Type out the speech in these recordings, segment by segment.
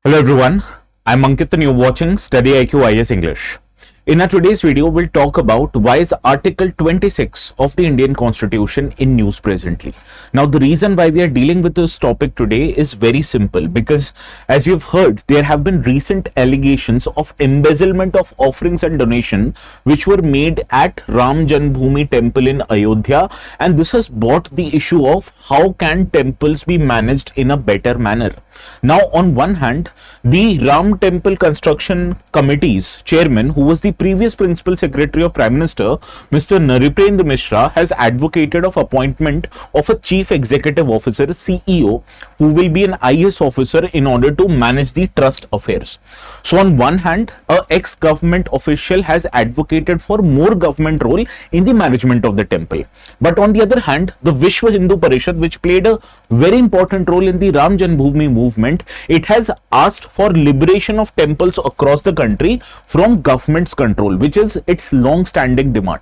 Hello everyone, I'm Ankit and you're watching StudyIQ IAS English. In our today's video, we'll talk about why is Article 26 of the Indian Constitution in news presently. Now, the reason why we are dealing with this topic today is very simple because as you've heard, there have been recent allegations of embezzlement of offerings and donation which were made at Ram Janmabhoomi temple in Ayodhya, and this has brought the issue of how can temples be managed in a better manner. Now, on one hand, the Ram Temple Construction Committee's chairman, who was the previous Principal Secretary of Prime Minister, Mr. Narendra Mishra, has advocated of appointment of a Chief Executive Officer, CEO, who will be an IAS officer in order to manage the trust affairs. So, on one hand, a ex-government official has advocated for more government role in the management of the temple. But on the other hand, the Vishwa Hindu Parishad, which played a very important role in the Ram Janmabhoomi movement, it has asked for liberation of temples across the country from government's control, which is its long-standing demand.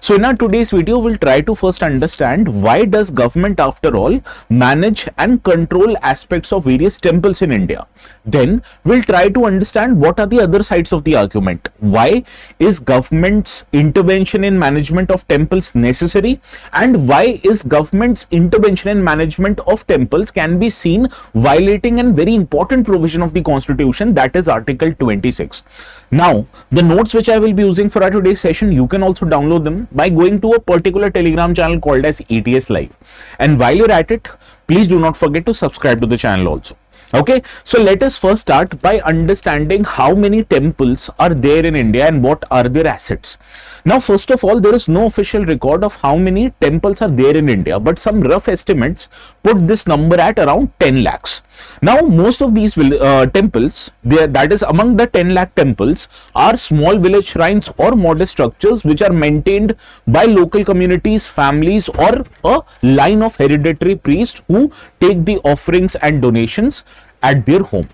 So in our today's video, we'll try to first understand why does government after all manage and control aspects of various temples in India. Then we'll try to understand what are the other sides of the argument. Why is government's intervention in management of temples necessary, and why is government's intervention in management of temples can be seen violating a very important provision of the Constitution, that is Article 26. Now, the notes which I will be using for our today's session, you can also download them by going to a particular Telegram channel called as ETS Live. And while you're at it, please do not forget to subscribe to the channel also. Okay, so let us first start by understanding how many temples are there in India and what are their assets. Now, first of all, there is no official record of how many temples are there in India, but some rough estimates put this number at around 10 lakhs. Now, most of these temples, that is among the 10 lakh temples, are small village shrines or modest structures which are maintained by local communities, families, or a line of hereditary priests who take the offerings and donations at their home.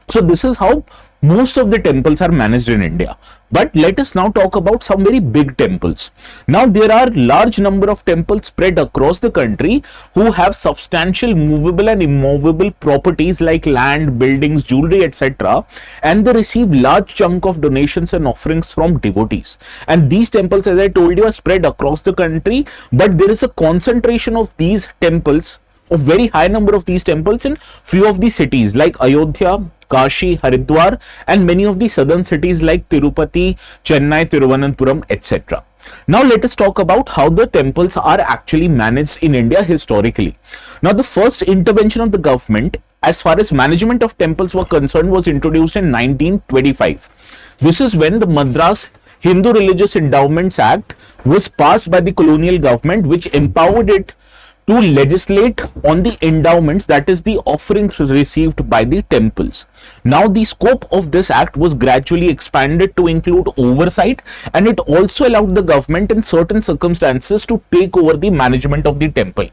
So this is how most of the temples are managed in India. But let us now talk about some very big temples. Now, there are large number of temples spread across the country who have substantial movable and immovable properties like land, buildings, jewelry, etc. And they receive large chunk of donations and offerings from devotees. And these temples, as I told you, are spread across the country, but there is a concentration of these temples, a very high number of these temples in few of the cities like Ayodhya, Kashi, Haridwar, and many of the southern cities like Tirupati, Chennai, Thiruvananthapuram, etc. Now let us talk about how the temples are actually managed in India historically. Now, the first intervention of the government as far as management of temples were concerned was introduced in 1925. This is when the Madras Hindu Religious Endowments Act was passed by the colonial government, which empowered it to legislate on the endowments, that is the offerings received by the temples. Now, the scope of this act was gradually expanded to include oversight, and it also allowed the government in certain circumstances to take over the management of the temple.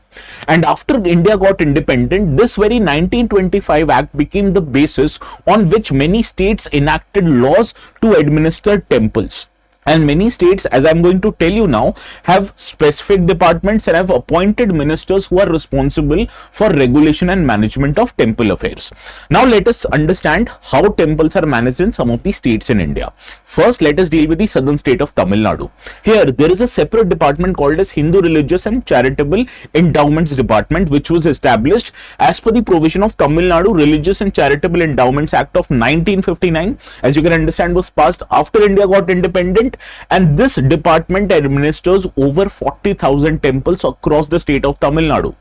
And after India got independent, this very 1925 act became the basis on which many states enacted laws to administer temples. And many states, as I'm going to tell you now, have specific departments and have appointed ministers who are responsible for regulation and management of temple affairs. Now, let us understand how temples are managed in some of the states in India. First, let us deal with the southern state of Tamil Nadu. Here, there is a separate department called as Hindu Religious and Charitable Endowments Department, which was established as per the provision of Tamil Nadu Religious and Charitable Endowments Act of 1959. As you can understand, was passed after India got independent. And this department administers over 40,000 temples across the state of Tamil Nadu.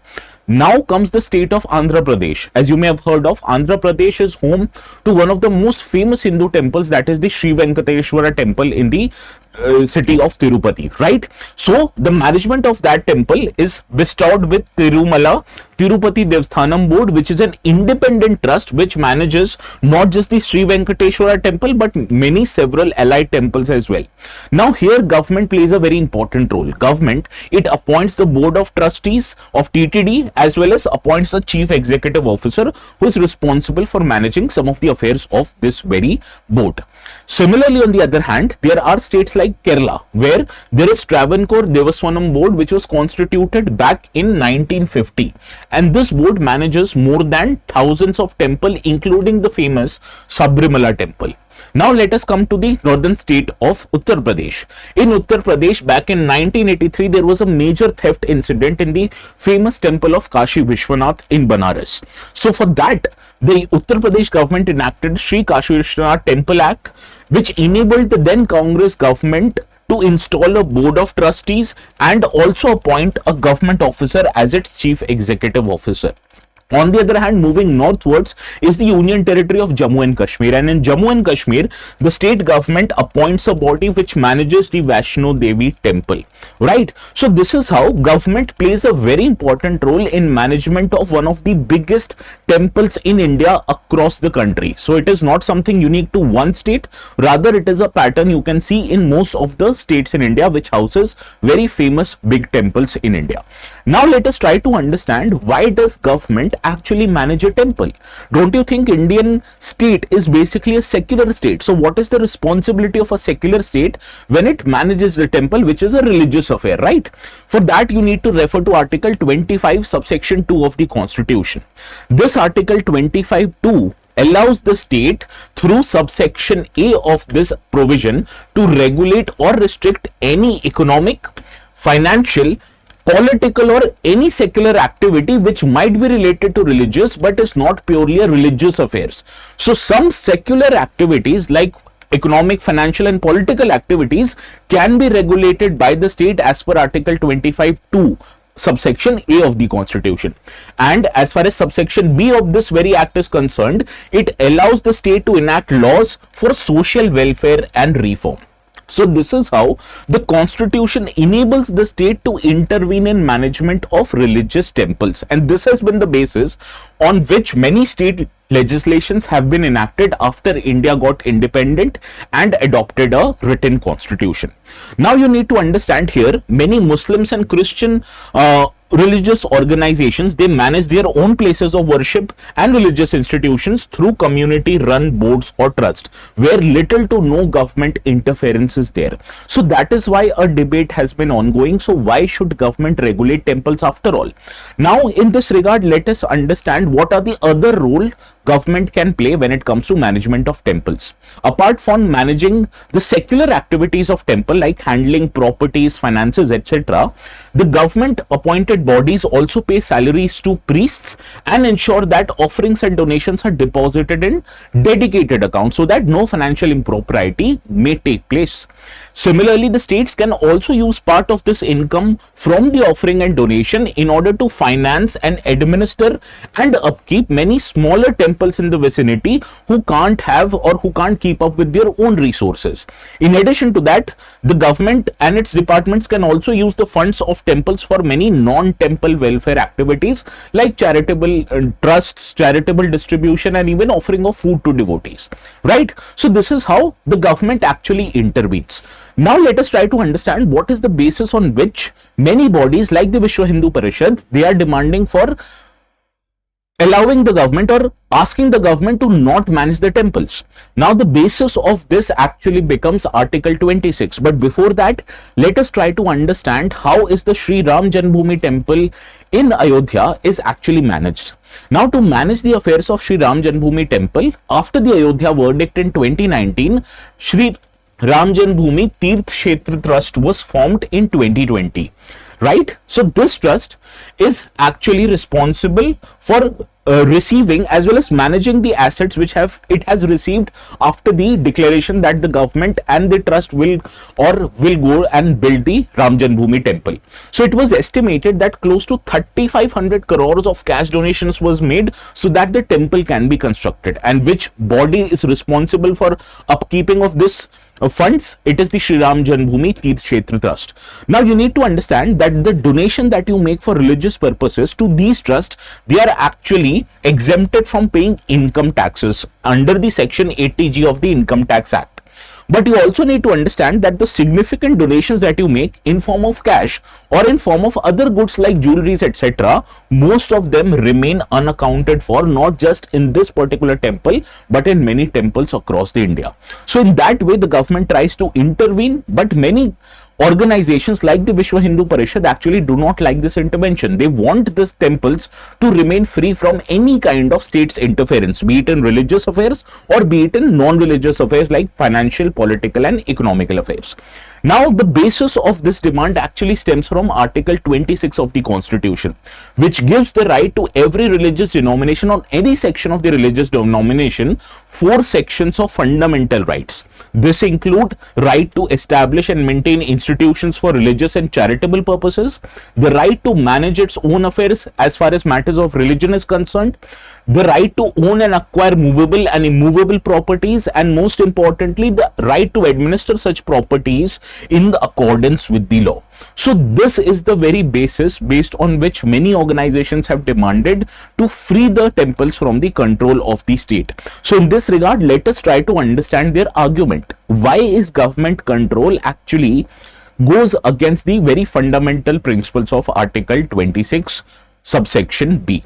Now comes the state of Andhra Pradesh. As you may have heard of, Andhra Pradesh is home to one of the most famous Hindu temples, that is the Sri Venkateshwara temple in the city of Tirupati, right? So the management of that temple is bestowed with Tirumala Tirupati Devasthanam Board, which is an independent trust which manages not just the Sri Venkateshwara temple but several allied temples as well. Now here government plays a very important role. Government, it appoints the board of trustees of TTD as well as appoints a chief executive officer who is responsible for managing some of the affairs of this very board. Similarly, on the other hand, there are states like Kerala, where there is Travancore Devaswanam Board, which was constituted back in 1950. And this board manages more than thousands of temples, including the famous Sabrimala temple. Now let us come to the northern state of Uttar Pradesh. In Uttar Pradesh, back in 1983, there was a major theft incident in the famous temple of Kashi Vishwanath in Banaras. So for that, the Uttar Pradesh government enacted Sri Kashi Vishwanath Temple Act, which enabled the then Congress government to install a board of trustees and also appoint a government officer as its chief executive officer. On the other hand, moving northwards is the Union Territory of Jammu and Kashmir, and in Jammu and Kashmir, the state government appoints a body which manages the Vaishno Devi temple, right? So this is how government plays a very important role in management of one of the biggest temples in India across the country. So it is not something unique to one state, rather it is a pattern you can see in most of the states in India which houses very famous big temples in India. Now let us try to understand, why does government actually manage a temple? Don't you think Indian state is basically a secular state? So what is the responsibility of a secular state when it manages the temple, which is a religious affair, right? For that you need to refer to Article 25 subsection 2 of the Constitution. This Article 25(2) allows the state through subsection A of this provision to regulate or restrict any economic, financial, political or any secular activity which might be related to religious but is not purely a religious affairs. So some secular activities like economic, financial and political activities can be regulated by the state as per Article 25(2) subsection A of the Constitution. And as far as subsection B of this very act is concerned, it allows the state to enact laws for social welfare and reform. So this is how the Constitution enables the state to intervene in management of religious temples, and this has been the basis on which many state legislations have been enacted after India got independent and adopted a written constitution. Now you need to understand here, many Muslims and Christian religious organizations, they manage their own places of worship and religious institutions through community run boards or trusts where little to no government interference is there. So that is why a debate has been ongoing. So why should government regulate temples after all? Now in this regard, let us understand what are the other role government can play when it comes to management of temples. Apart from managing the secular activities of temple like handling properties, finances, etc., the government appointed bodies also pay salaries to priests and ensure that offerings and donations are deposited in dedicated accounts so that no financial impropriety may take place. Similarly, the states can also use part of this income from the offering and donation in order to finance and administer and upkeep many smaller temples in the vicinity who can't have or who can't keep up with their own resources. In addition to that, the government and its departments can also use the funds of temples for many non-temple welfare activities like charitable trusts, charitable distribution and even offering of food to devotees, right? So this is how the government actually intervenes. Now let us try to understand what is the basis on which many bodies like the Vishwa Hindu Parishad, they are demanding for allowing the government or asking the government to not manage the temples. Now the basis of this actually becomes Article 26. But before that, let us try to understand how is the Sri Ram Janmabhoomi temple in Ayodhya is actually managed. Now to manage the affairs of Sri Ram Janmabhoomi temple, after the Ayodhya verdict in 2019, Sri Ram Janmabhoomi Tirth Kshetra Trust was formed in 2020, right? So this trust is actually responsible for receiving as well as managing the assets which it has received after the declaration that the government and the trust will go and build the Ram Janmabhoomi temple. So it was estimated that close to 3,500 crores of cash donations was made so that the temple can be constructed. And which body is responsible for upkeeping of this funds? It is the Sri Ram Janmabhoomi Tirth Kshetra Trust. Now you need to understand that the donation that you make for religious purposes to these trusts, they are actually exempted from paying income taxes under the section 80G of the Income Tax Act. But you also need to understand that the significant donations that you make in form of cash or in form of other goods like jewelries, etc., most of them remain unaccounted for, not just in this particular temple, but in many temples across the India. So in that way, the government tries to intervene, but many organizations like the Vishwa Hindu Parishad actually do not like this intervention. They want the temples to remain free from any kind of state's interference, be it in religious affairs or be it in non-religious affairs like financial, political and economical affairs. Now, the basis of this demand actually stems from Article 26 of the Constitution, which gives the right to every religious denomination or any section of the religious denomination 4 sections of fundamental rights. This include right to establish and maintain institutions for religious and charitable purposes, the right to manage its own affairs as far as matters of religion is concerned, the right to own and acquire movable and immovable properties, and most importantly, the right to administer such properties in accordance with the law. So this is the very basis based on which many organizations have demanded to free the temples from the control of the state. So in this regard, let us try to understand their argument. Why is government control actually goes against the very fundamental principles of Article 26 subsection B?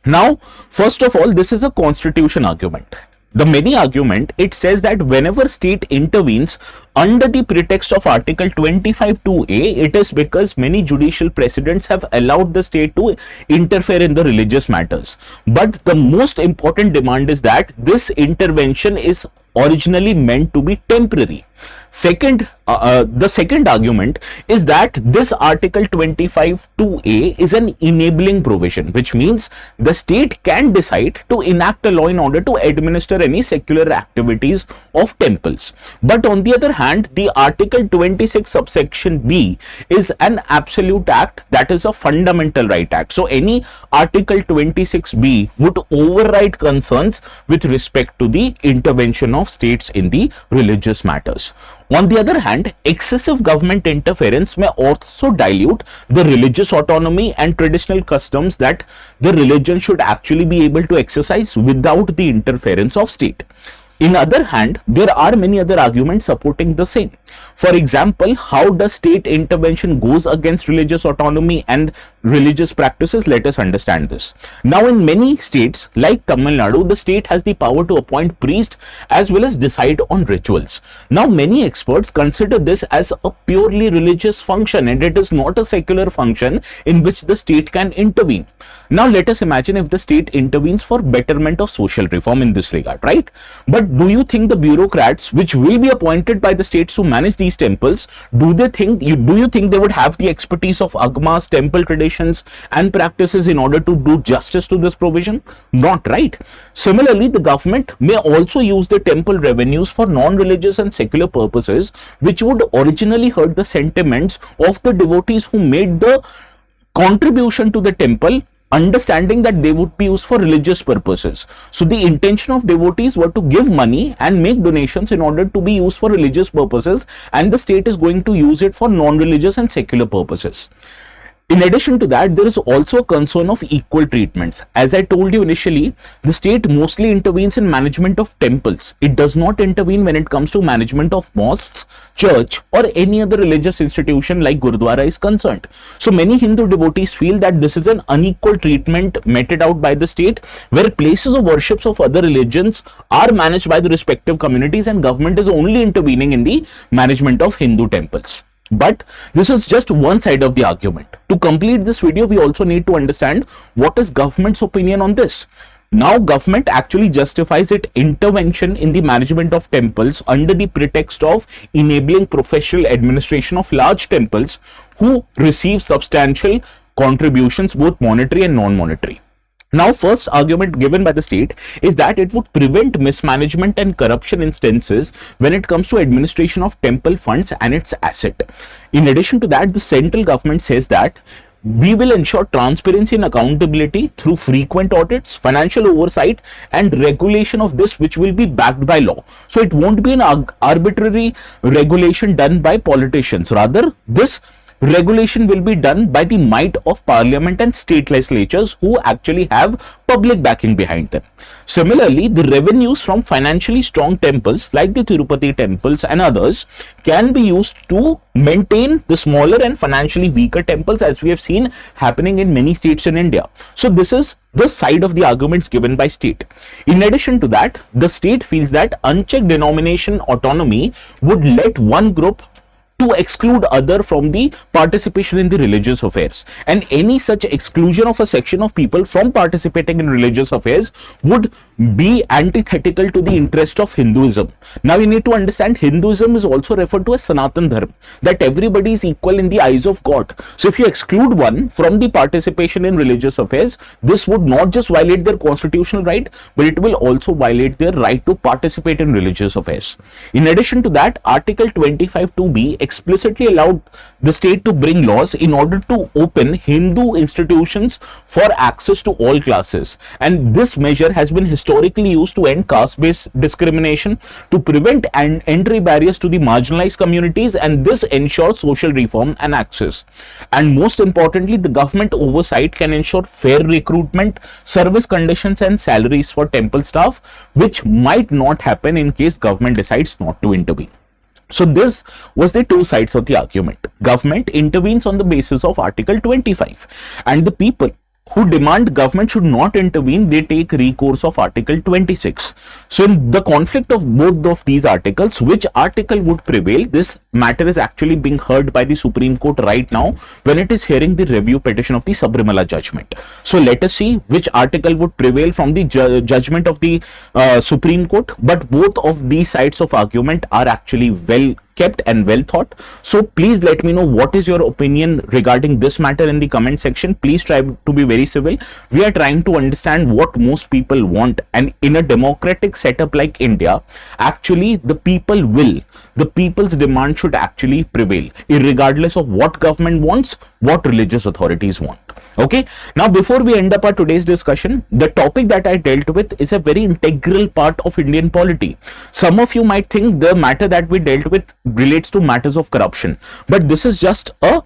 Now, first of all, this is a constitution argument. The many argument, it says that whenever state intervenes under the pretext of Article 25(2)(a), it is because many judicial precedents have allowed the state to interfere in the religious matters. But the most important demand is that this intervention is originally meant to be temporary. The second argument is that this Article 25(2)(a) is an enabling provision, which means the state can decide to enact a law in order to administer any secular activities of temples. But on the other hand, the Article 26 subsection B is an absolute act, that is a fundamental right act. So any Article 26B would override concerns with respect to the intervention of states in the religious matters. On the other hand, excessive government interference may also dilute the religious autonomy and traditional customs that the religion should actually be able to exercise without the interference of state. In other hand, there are many other arguments supporting the same. For example, how does state intervention goes against religious autonomy and religious practices? Let us understand this. Now, in many states like Tamil Nadu, the state has the power to appoint priests as well as decide on rituals. Now, many experts consider this as a purely religious function and it is not a secular function in which the state can intervene. Now, let us imagine if the state intervenes for betterment of social reform in this regard, right? But do you think the bureaucrats which will be appointed by the states to manage these temples, do you think they would have the expertise of agmas, temple traditions and practices in order to do justice to this provision? Not, right? Similarly, the government may also use the temple revenues for non-religious and secular purposes, which would originally hurt the sentiments of the devotees who made the contribution to the temple, understanding that they would be used for religious purposes. So the intention of devotees were to give money and make donations in order to be used for religious purposes, and the state is going to use it for non-religious and secular purposes. In addition to that, there is also a concern of equal treatments. As I told you initially, the state mostly intervenes in management of temples. It does not intervene when it comes to management of mosques, church or any other religious institution like Gurudwara is concerned. So many Hindu devotees feel that this is an unequal treatment meted out by the state, where places of worships of other religions are managed by the respective communities and government is only intervening in the management of Hindu temples. But this is just one side of the argument. To complete this video, we also need to understand what is government's opinion on this. Now, government actually justifies its intervention in the management of temples under the pretext of enabling professional administration of large temples who receive substantial contributions, both monetary and non-monetary. Now, first argument given by the state is that it would prevent mismanagement and corruption instances when it comes to administration of temple funds and its asset. In addition to that, the central government says that we will ensure transparency and accountability through frequent audits, financial oversight and regulation of this, which will be backed by law. So it won't be an arbitrary regulation done by politicians. Rather, this regulation will be done by the might of parliament and state legislatures who actually have public backing behind them. Similarly, the revenues from financially strong temples like the Tirupati temples and others can be used to maintain the smaller and financially weaker temples, as we have seen happening in many states in India. So this is the side of the arguments given by state. In addition to that, the state feels that unchecked denomination autonomy would let one group to exclude other from the participation in the religious affairs, and any such exclusion of a section of people from participating in religious affairs would be antithetical to the interest of Hinduism. Now you need to understand, Hinduism is also referred to as Sanatan Dharma, that everybody is equal in the eyes of God. So if you exclude one from the participation in religious affairs, this would not just violate their constitutional right, but it will also violate their right to participate in religious affairs. In addition to that, Article 25(2)(b) explicitly allowed the state to bring laws in order to open Hindu institutions for access to all classes, and this measure has been historically used to end caste-based discrimination, to prevent entry barriers to the marginalized communities, and this ensures social reform and access. And most importantly, the government oversight can ensure fair recruitment, service conditions and salaries for temple staff, which might not happen in case government decides not to intervene. So this was the two sides of the argument. Government intervenes on the basis of Article 25, and the people who demand government should not intervene, they take recourse of Article 26. So in the conflict of both of these articles, which article would prevail? This matter is actually being heard by the Supreme Court right now when it is hearing the review petition of the Sabrimala judgment. So let us see which article would prevail from the judgment of the Supreme Court. But both of these sides of argument are actually well kept and well thought. So please let me know what is your opinion regarding this matter in the comment section. Please try to be very civil. We are trying to understand what most people want, and in a democratic setup like India, actually the people will, the people's demand should actually prevail, irregardless of what government wants, what religious authorities want. Okay, now before we end up our today's discussion, the topic that I dealt with is a very integral part of Indian polity. Some of you might think the matter that we dealt with relates to matters of corruption, but this is just a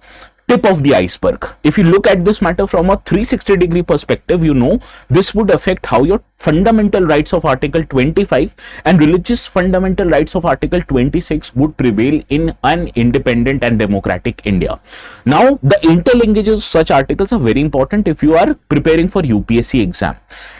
tip of the iceberg. If you look at this matter from a 360-degree perspective, you know this would affect how your fundamental rights of Article 25 and religious fundamental rights of Article 26 would prevail in an independent and democratic India. Now, the interlinkages of such articles are very important if you are preparing for UPSC exam.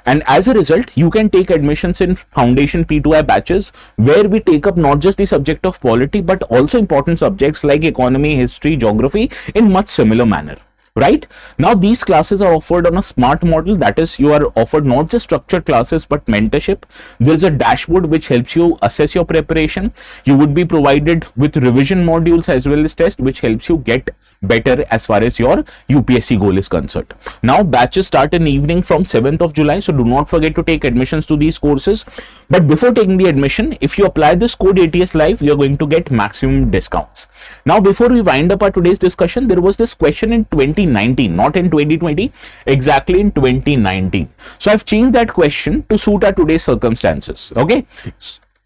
And as a result, you can take admissions in Foundation P2I batches, where we take up not just the subject of polity, but also important subjects like economy, history, geography in much similar manner. Right now, these classes are offered on a smart model, that is, you are offered not just structured classes but mentorship. There is a dashboard which helps you assess your preparation. You would be provided with revision modules as well as tests, which helps you get better as far as your UPSC goal is concerned. Now, batches start in evening from 7th of July, so do not forget to take admissions to these courses. But before taking the admission, if you apply this code ATS Live, you are going to get maximum discounts. Now, before we wind up our today's discussion, there was this question in 2019, not in 2020, exactly in 2019. So I've changed that question to suit our today's circumstances. Okay.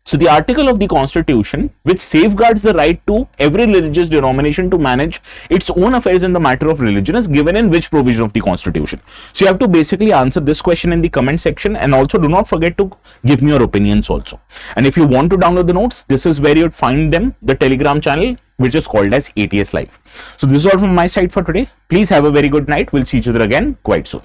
So the article of the Constitution which safeguards the right to every religious denomination to manage its own affairs in the matter of religion is given in which provision of the Constitution? So you have to basically answer this question in the comment section, and also do not forget to give me your opinions also. And if you want to download the notes, this is where you'd find them, the Telegram channel, which is called as ATS Live. So this is all from my side for today. Please have a very good night. We'll see each other again quite soon.